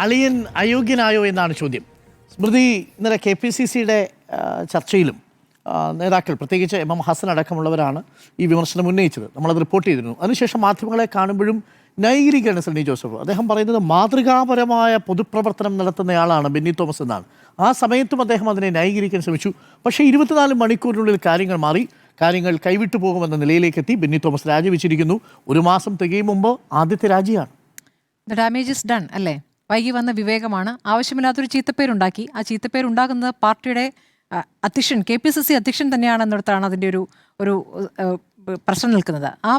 അളിയൻ അയോഗ്യനായോ എന്നാണ് ചോദ്യം. സ്മൃതി, ഇന്നലെ KPCCയുടെ ചർച്ചയിലും നേതാക്കൾ, പ്രത്യേകിച്ച് MM ഹസൻ അടക്കമുള്ളവരാണ് ഈ വിമർശനം ഉന്നയിച്ചത്. നമ്മളത് റിപ്പോർട്ട് ചെയ്തിരുന്നു. അതിനുശേഷം മാധ്യമങ്ങളെ കാണുമ്പോഴും ന്യായീകരിക്കുകയാണ് സണ്ണി ജോസഫ്. അദ്ദേഹം പറയുന്നത് മാതൃകാപരമായ പൊതുപ്രവർത്തനം നടത്തുന്നയാളാണ് ബെന്നി തോമസ് എന്നാണ്. ആ സമയത്തും അദ്ദേഹം അതിനെ ന്യായീകരിക്കാൻ ശ്രമിച്ചു. പക്ഷേ 24 മണിക്കൂറിനുള്ളിൽ കാര്യങ്ങൾ മാറി. കാര്യങ്ങൾ കൈവിട്ടു പോകുമെന്ന നിലയിലേക്ക് എത്തി. ബെന്നി തോമസ് രാജിവെച്ചിരിക്കുന്നു. 1 മാസം തികയും മുമ്പ് ആദ്യത്തെ രാജിയാണ്. ദ ഡാമേജ് ഇസ് ഡൺ അല്ലേ? വൈകി വന്ന വിവേകമാണ്. ആവശ്യമില്ലാത്തൊരു ചീത്തപ്പേരുണ്ടാക്കി. ആ ചീത്തപ്പേരുണ്ടാകുന്നത് പാർട്ടിയുടെ അധ്യക്ഷൻ, KPCC അധ്യക്ഷൻ തന്നെയാണെന്നിടത്താണ് അതിൻ്റെ ഒരു പ്രശ്നം നിൽക്കുന്നത്. ആ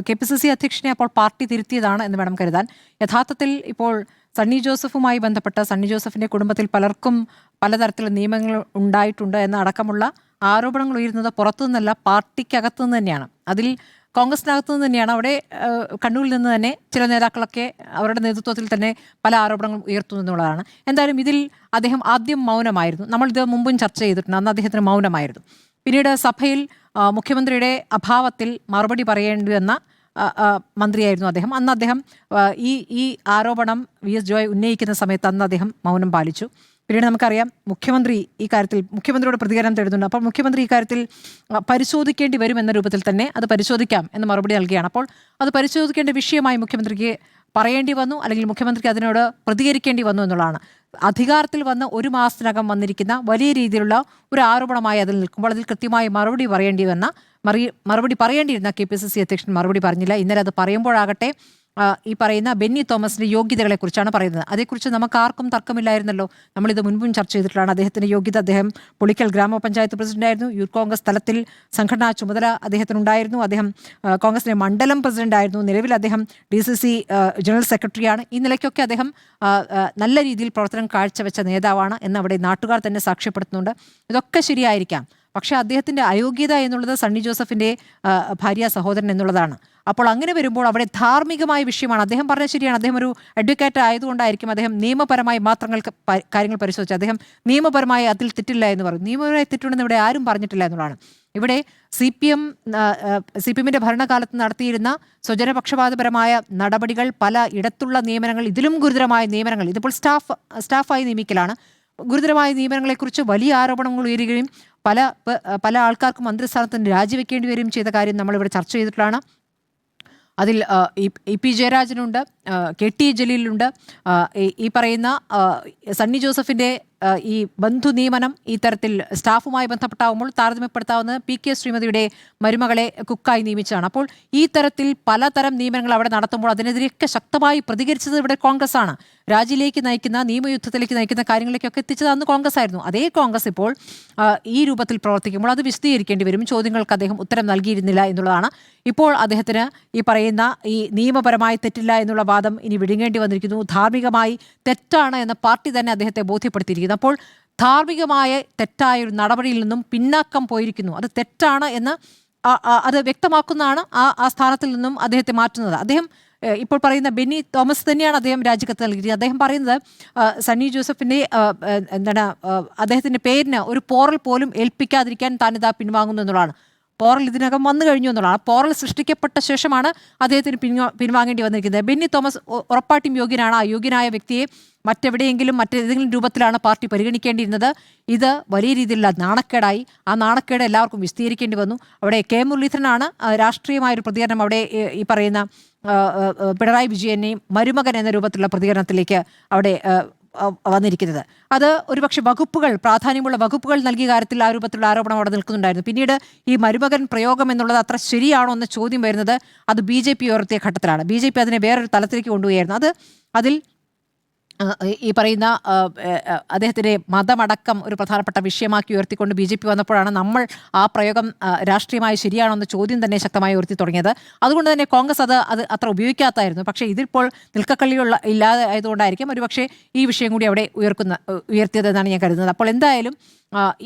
KPCC അധ്യക്ഷനെ അപ്പോൾ പാർട്ടി തിരുത്തിയതാണ് എന്ന് വേണം കരുതാൻ. യഥാർത്ഥത്തിൽ ഇപ്പോൾ സണ്ണി ജോസഫുമായി ബന്ധപ്പെട്ട സണ്ണി ജോസഫിൻ്റെ കുടുംബത്തിൽ പലർക്കും പലതരത്തിലുള്ള നിയമങ്ങൾ ഉണ്ടായിട്ടുണ്ട് എന്ന അടക്കമുള്ള ആരോപണങ്ങൾ ഉയരുന്നത് പുറത്തുനിന്നല്ല, പാർട്ടിക്കകത്തു നിന്ന് തന്നെയാണ്. അതിൽ കോൺഗ്രസിനകത്തു നിന്ന് തന്നെയാണ്. അവിടെ കണ്ണൂരിൽ നിന്ന് തന്നെ ചില നേതാക്കളൊക്കെ അവരുടെ നേതൃത്വത്തിൽ തന്നെ പല ആരോപണങ്ങളും ഉയർത്തുന്നു എന്നുള്ളതാണ്. എന്തായാലും ഇതിൽ അദ്ദേഹം ആദ്യം മൗനമായിരുന്നു. നമ്മളിത് മുമ്പും ചർച്ച ചെയ്തിട്ടുണ്ട്. അന്ന് അദ്ദേഹത്തിന് മൗനമായിരുന്നു. പിന്നീട് സഭയിൽ മുഖ്യമന്ത്രിയുടെ അഭാവത്തിൽ മറുപടി പറയേണ്ടി വന്ന മന്ത്രിയായിരുന്നു അദ്ദേഹം. അന്ന് അദ്ദേഹം ഈ ആരോപണം VS ജോയ് ഉന്നയിക്കുന്ന സമയത്ത് അന്ന് അദ്ദേഹം മൗനം പാലിച്ചു. പിന്നീട് നമുക്കറിയാം മുഖ്യമന്ത്രി ഈ കാര്യത്തിൽ മുഖ്യമന്ത്രിയോട് പ്രതികരണം തേടുന്നുണ്ട്. അപ്പോൾ മുഖ്യമന്ത്രി ഈ കാര്യത്തിൽ പരിശോധിക്കേണ്ടി വരും എന്ന രൂപത്തിൽ തന്നെ അത് പരിശോധിക്കാം എന്ന് മറുപടി നൽകുകയാണ്. അപ്പോൾ അത് പരിശോധിക്കേണ്ട വിഷയമായി മുഖ്യമന്ത്രിക്ക് പറയേണ്ടി വന്നു, അല്ലെങ്കിൽ മുഖ്യമന്ത്രിക്ക് അതിനോട് പ്രതികരിക്കേണ്ടി വന്നു എന്നുള്ളതാണ്. അധികാരത്തിൽ വന്ന് 1 മാസത്തിനകം വന്നിരിക്കുന്ന വലിയ രീതിയിലുള്ള ഒരു ആരോപണമായി അതിൽ നിൽക്കുമ്പോൾ അതിൽ കൃത്യമായി മറുപടി പറയേണ്ടിയിരുന്ന KPCC അധ്യക്ഷൻ മറുപടി പറഞ്ഞില്ല. ഇന്നലെ അത് പറയുമ്പോഴാകട്ടെ ഈ പറയുന്ന ബെന്നി തോമസിന്റെ യോഗ്യതകളെ കുറിച്ചാണ് പറയുന്നത്. അതേക്കുറിച്ച് നമുക്ക് ആർക്കും തർക്കമില്ലായിരുന്നല്ലോ. നമ്മളിത് മുൻപും ചർച്ച ചെയ്തിട്ടുള്ളതാണ്. അദ്ദേഹത്തിന്റെ യോഗ്യത, അദ്ദേഹം പുളിക്കൽ ഗ്രാമപഞ്ചായത്ത് പ്രസിഡന്റായിരുന്നു. യൂത്ത് കോൺഗ്രസ് തലത്തിൽ സംഘടനാ ചുമതല അദ്ദേഹത്തിനുണ്ടായിരുന്നു. അദ്ദേഹം കോൺഗ്രസിന്റെ മണ്ഡലം പ്രസിഡന്റായിരുന്നു. നിലവിൽ അദ്ദേഹം DCC ജനറൽ സെക്രട്ടറിയാണ്. ഈ നിലയ്ക്കൊക്കെ അദ്ദേഹം നല്ല രീതിയിൽ പ്രവർത്തനം കാഴ്ചവെച്ച നേതാവാണ് എന്ന് അവിടെ നാട്ടുകാർ തന്നെ സാക്ഷ്യപ്പെടുത്തുന്നുണ്ട്. ഇതൊക്കെ ശരിയായിരിക്കാം. പക്ഷേ അദ്ദേഹത്തിൻ്റെ അയോഗ്യത എന്നുള്ളത് സണ്ണി ജോസഫിൻ്റെ ഭാര്യ സഹോദരൻ എന്നുള്ളതാണ്. അപ്പോൾ അങ്ങനെ വരുമ്പോൾ അവിടെ ധാർമ്മികമായ വിഷയമാണ്. അദ്ദേഹം പറഞ്ഞത് ശരിയാണ്. അദ്ദേഹം ഒരു അഡ്വക്കേറ്റ് ആയതുകൊണ്ടായിരിക്കും അദ്ദേഹം നിയമപരമായി കാര്യങ്ങൾ പരിശോധിച്ചു. അദ്ദേഹം നിയമപരമായി അതിൽ തെറ്റില്ല എന്ന് പറയും. നിയമപരമായി തെറ്റുണ്ടെന്ന് ഇവിടെ ആരും പറഞ്ഞിട്ടില്ല എന്നുള്ളതാണ്. ഇവിടെ CPM-ന്റെ ഭരണകാലത്ത് നടത്തിയിരുന്ന സ്വജനപക്ഷപാതപരമായ നടപടികൾ, പല ഇടത്തുള്ള നിയമനങ്ങൾ, ഇതിലും ഗുരുതരമായ നിയമനങ്ങൾ, ഇതിപ്പോൾ സ്റ്റാഫായി നിയമിക്കലാണ്. ഗുരുതരമായ നിയമനങ്ങളെക്കുറിച്ച് വലിയ ആരോപണങ്ങൾ ഉയരുകയും പല ആൾക്കാർക്ക് മന്ത്രിസ്ഥാനത്ത് നിന്ന് രാജിവെക്കേണ്ടി വരികയും ചെയ്ത കാര്യം നമ്മളിവിടെ ചർച്ച ചെയ്തിട്ടുള്ളതാണ്. അതിൽ EP ജയരാജനുണ്ട്, KT ജലീലുണ്ട്, ഈ പറയുന്ന സണ്ണി ജോസഫിൻ്റെ ഈ ബന്ധു നിയമനം ഈ തരത്തിൽ സ്റ്റാഫുമായി ബന്ധപ്പെട്ടാവുമ്പോൾ താരതമ്യപ്പെടുത്താവുന്ന PK ശ്രീമതിയുടെ മരുമകളെ കുക്കായി നിയമിച്ചതാണ്. അപ്പോൾ ഈ തരത്തിൽ പലതരം നിയമനങ്ങൾ അവിടെ നടത്തുമ്പോൾ അതിനെതിരെയൊക്കെ ശക്തമായി പ്രതികരിച്ചത് ഇവിടെ കോൺഗ്രസ് ആണ്. രാജിയിലേക്ക് നയിക്കുന്ന, നിയമയുദ്ധത്തിലേക്ക് നയിക്കുന്ന കാര്യങ്ങളിലേക്കൊക്കെ എത്തിച്ചത് അന്ന് കോൺഗ്രസ് ആയിരുന്നു. അതേ കോൺഗ്രസ് ഇപ്പോൾ ഈ രൂപത്തിൽ പ്രവർത്തിക്കുമ്പോൾ അത് വിശദീകരിക്കേണ്ടി വരും. ചോദ്യങ്ങൾക്ക് അദ്ദേഹം ഉത്തരം നൽകിയിരുന്നില്ല എന്നുള്ളതാണ്. ഇപ്പോൾ അദ്ദേഹത്തിന് ഈ പറയുന്ന ഈ നിയമപരമായി തെറ്റില്ല എന്നുള്ള വാദം ഇനി വിഴുങ്ങേണ്ടി വന്നിരിക്കുന്നു. ധാർമ്മികമായി തെറ്റാണ് എന്ന് പാർട്ടി തന്നെ അദ്ദേഹത്തെ ബോധ്യപ്പെടുത്തിയിരിക്കുന്നു. അപ്പോൾ ധാർമ്മികമായ തെറ്റായ ഒരു നടപടിയിൽ നിന്നും പിന്നാക്കം പോയിരിക്കുന്നു. അത് തെറ്റാണ് എന്ന് അത് വ്യക്തമാക്കുന്നതാണ് ആ സ്ഥാനത്തിൽ നിന്നും അദ്ദേഹത്തെ മാറ്റുന്നത്. അദ്ദേഹം ഇപ്പോൾ പറയുന്ന ബെന്നി തോമസ് തന്നെയാണ് അദ്ദേഹം രാജിക്കത്ത് നൽകിയത്. അദ്ദേഹം പറയുന്നത് സണ്ണി ജോസഫിൻ്റെ അദ്ദേഹത്തിൻ്റെ പേരിന് ഒരു പോറൽ പോലും ഏൽപ്പിക്കാതിരിക്കാൻ താനിതാ പിൻവാങ്ങുന്നു എന്നുള്ളതാണ്. പോറൽ ഇതിനകം വന്നു കഴിഞ്ഞു എന്നുള്ളതാണ്. പോറൽ സൃഷ്ടിക്കപ്പെട്ട ശേഷമാണ് അദ്ദേഹത്തിന് പിൻവാങ്ങേണ്ടി വന്നിരിക്കുന്നത്. ബെന്നി തോമസ് ഉറപ്പായിട്ടും യോഗ്യനാണ്. ആ യോഗ്യനായ വ്യക്തിയെ മറ്റേതെങ്കിലും രൂപത്തിലാണ് പാർട്ടി പരിഗണിക്കേണ്ടിയിരുന്നത്. ഇത് വലിയ രീതിയിലുള്ള നാണക്കേടായി. ആ നാണക്കേട് എല്ലാവർക്കും വിശദീകരിക്കേണ്ടി വന്നു. അവിടെ K മുരളീധരനാണ് രാഷ്ട്രീയമായൊരു പ്രതികരണം അവിടെ ഈ പറയുന്ന പിണറായി വിജയനെയും മരുമകൻ എന്ന രൂപത്തിലുള്ള പ്രതികരണത്തിലേക്ക് അവിടെ വന്നിരിക്കുന്നത്. അത് ഒരുപക്ഷെ പ്രാധാന്യമുള്ള വകുപ്പുകൾ നൽകിയ കാര്യത്തിൽ ആ രൂപത്തിലുള്ള ആരോപണം അവിടെ നിൽക്കുന്നുണ്ടായിരുന്നു. പിന്നീട് ഈ മരുമകൻ പ്രയോഗം എന്നുള്ളത് അത്ര ശരിയാണോ എന്ന ചോദ്യം വരുന്നത് അത് BJP ഉയർത്തിയ ഘട്ടത്തിലാണ്. BJP അതിനെ വേറൊരു തലത്തിലേക്ക് കൊണ്ടുപോയായിരുന്നു. അതിൽ ഈ പറയുന്ന അദ്ദേഹത്തിൻ്റെ മതമടക്കം ഒരു പ്രധാനപ്പെട്ട വിഷയമാക്കി ഉയർത്തിക്കൊണ്ട് BJP വന്നപ്പോഴാണ് നമ്മൾ ആ പ്രയോഗം രാഷ്ട്രീയമായി ശരിയാണോ എന്ന ചോദ്യം തന്നെ ശക്തമായി ഉയർത്തി തുടങ്ങിയത്. അതുകൊണ്ട് തന്നെ കോൺഗ്രസ് അത് അത്ര ഉപയോഗിക്കാത്തായിരുന്നു. പക്ഷേ ഇതിപ്പോൾ ഇല്ലാതെ ആയതുകൊണ്ടായിരിക്കും ഒരുപക്ഷെ ഈ വിഷയം കൂടി അവിടെ ഉയർത്തിയതെന്നാണ് ഞാൻ കരുതുന്നത്. അപ്പോൾ എന്തായാലും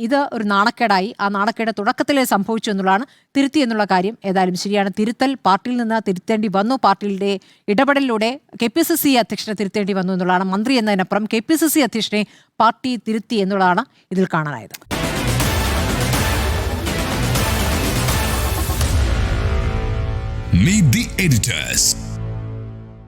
ഇത് ഒരു നാണക്കേടായി. ആ നാണക്കേട് തുടക്കത്തിലേ സംഭവിച്ചു എന്നുള്ളതാണ്. തിരുത്തി എന്നുള്ള കാര്യം ഏതായാലും ശരിയാണ്. തിരുത്തൽ പാർട്ടിയിൽ നിന്ന് തിരുത്തേണ്ടി വന്നു. പാർട്ടിയുടെ ഇടപെടലിലൂടെ KPCC അധ്യക്ഷനെ തിരുത്തേണ്ടി വന്നു എന്നുള്ളതാണ്. മന്ത്രി എന്നതിനപ്പുറം KPCC അധ്യക്ഷനെ പാർട്ടി തിരുത്തി എന്നുള്ളതാണ് ഇതിൽ കാണാനായത്. Meet the editors.